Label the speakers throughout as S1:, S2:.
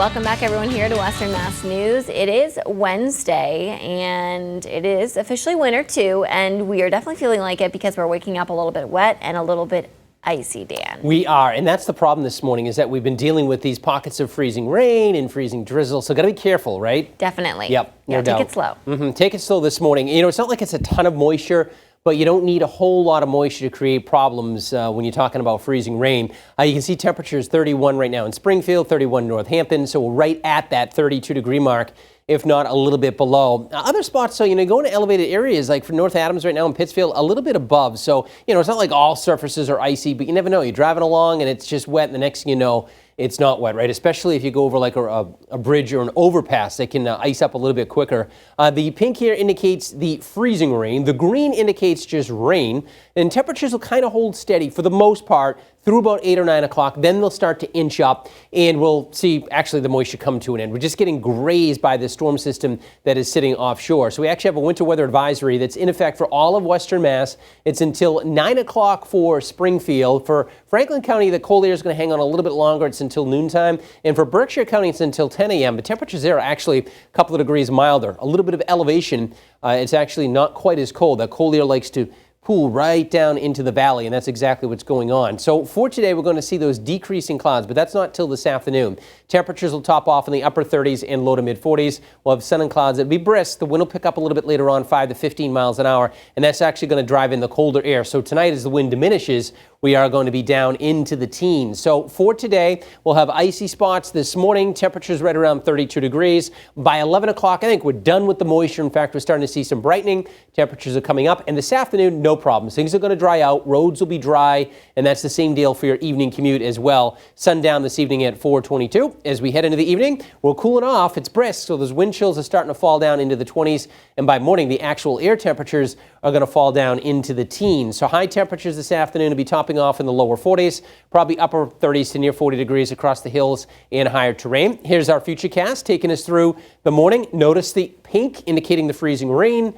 S1: Welcome back, everyone, here to Western Mass News. It is Wednesday, and it is officially winter, too, and we are definitely feeling like it because we're waking up a little bit wet and a little bit icy, Dan.
S2: We are, and that's the problem this morning, is that we've been dealing with these pockets of freezing rain and freezing drizzle, so got to be careful, right?
S1: Definitely.
S2: Yep, no doubt.
S1: Take it slow.
S2: Take it slow this morning. You know, it's not like it's a ton of moisture, but you don't need a whole lot of moisture to create problems when you're talking about freezing rain. You can see temperatures 31 right now in Springfield, 31 in Northampton, so we're right at that 32-degree mark, if not a little bit below. Other spots, so, going to elevated areas like for North Adams right now in Pittsfield, a little bit above. So, it's not like all surfaces are icy, but you never know. You're driving along and it's just wet, and the next thing you know, it's not wet, right? Especially if you go over like a bridge or an overpass that can ice up a little bit quicker. The pink here indicates the freezing rain. The green indicates just rain. And temperatures will kind of hold steady for the most part through about 8 or 9 o'clock. Then they'll start to inch up, and we'll see actually the moisture come to an end. We're just getting grazed by this storm system that is sitting offshore. So we actually have a winter weather advisory that's in effect for all of Western Mass. It's until 9 o'clock for Springfield. For Franklin County, the cold air is going to hang on a little bit longer. It's until noontime. And for Berkshire County, it's until 10 a.m. The temperatures there are actually a couple of degrees milder. A little bit of elevation. It's actually not quite as cold. That cold air likes to pool right down into the valley, and that's exactly what's going on. So for today, we're going to see those decreasing clouds, but that's not till this afternoon. Temperatures will top off in the upper 30s and low to mid 40s. We'll have sun and clouds. It'll be brisk. The wind will pick up a little bit later on, 5 to 15 miles an hour, and that's actually going to drive in the colder air. So tonight, as the wind diminishes, we are going to be down into the teens. So for today, we'll have icy spots this morning. Temperatures right around 32 degrees. By 11 o'clock, I think we're done with the moisture. In fact, we're starting to see some brightening. Temperatures are coming up. And this afternoon, no problems. Things are going to dry out. Roads will be dry. And that's the same deal for your evening commute as well. Sundown this evening at 4:22. As we head into the evening, we're cooling off. It's brisk, so those wind chills are starting to fall down into the 20s. And by morning, the actual air temperatures are going to fall down into the teens. So high temperatures this afternoon will be topping off in the lower 40s, probably upper 30s to near 40 degrees across the hills and higher terrain. Here's our futurecast taking us through the morning. Notice the pink indicating the freezing rain.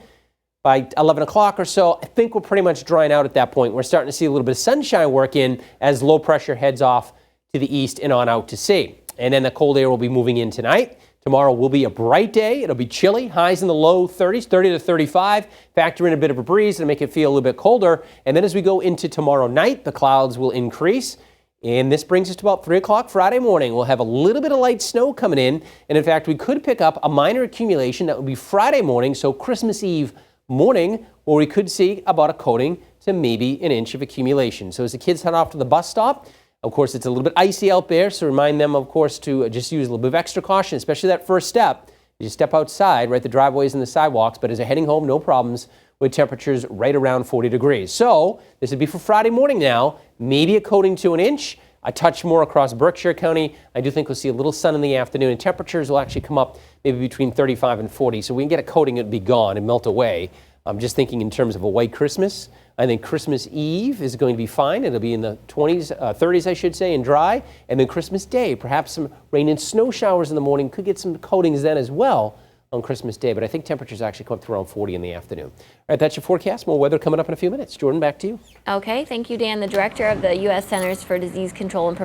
S2: By 11 o'clock or so, I think we're pretty much drying out at that point. We're starting to see a little bit of sunshine work in as low pressure heads off to the east and on out to sea. And then the cold air will be moving in tonight. Tomorrow will be a bright day. It'll be chilly, highs in the low 30s, 30 to 35. Factor in a bit of a breeze and make it feel a little bit colder. And then as we go into tomorrow night, the clouds will increase. And this brings us to about 3 o'clock Friday morning. We'll have a little bit of light snow coming in. And in fact, we could pick up a minor accumulation. That would be Friday morning, so Christmas Eve morning, where we could see about a coating to maybe an inch of accumulation. So as the kids head off to the bus stop, of course, it's a little bit icy out there, so remind them, of course, to just use a little bit of extra caution, especially that first step. You step outside, right, the driveways and the sidewalks, but as they're heading home, no problems with temperatures right around 40 degrees. So this would be for Friday morning now, maybe a coating to an inch, a touch more across Berkshire County. I do think we'll see a little sun in the afternoon, and temperatures will actually come up maybe between 35 and 40. So we can get a coating, it'd be gone and melt away. I'm just thinking in terms of a white Christmas. I think Christmas Eve is going to be fine. It'll be in the 20s, 30s, I should say, and dry. And then Christmas Day, perhaps some rain and snow showers in the morning. Could get some coatings then as well on Christmas Day. But I think temperatures actually come up to around 40 in the afternoon. All right, that's your forecast. More weather coming up in a few minutes. Jordan, back to you.
S1: Okay, thank you, Dan. The director of the U.S. Centers for Disease Control and Prevention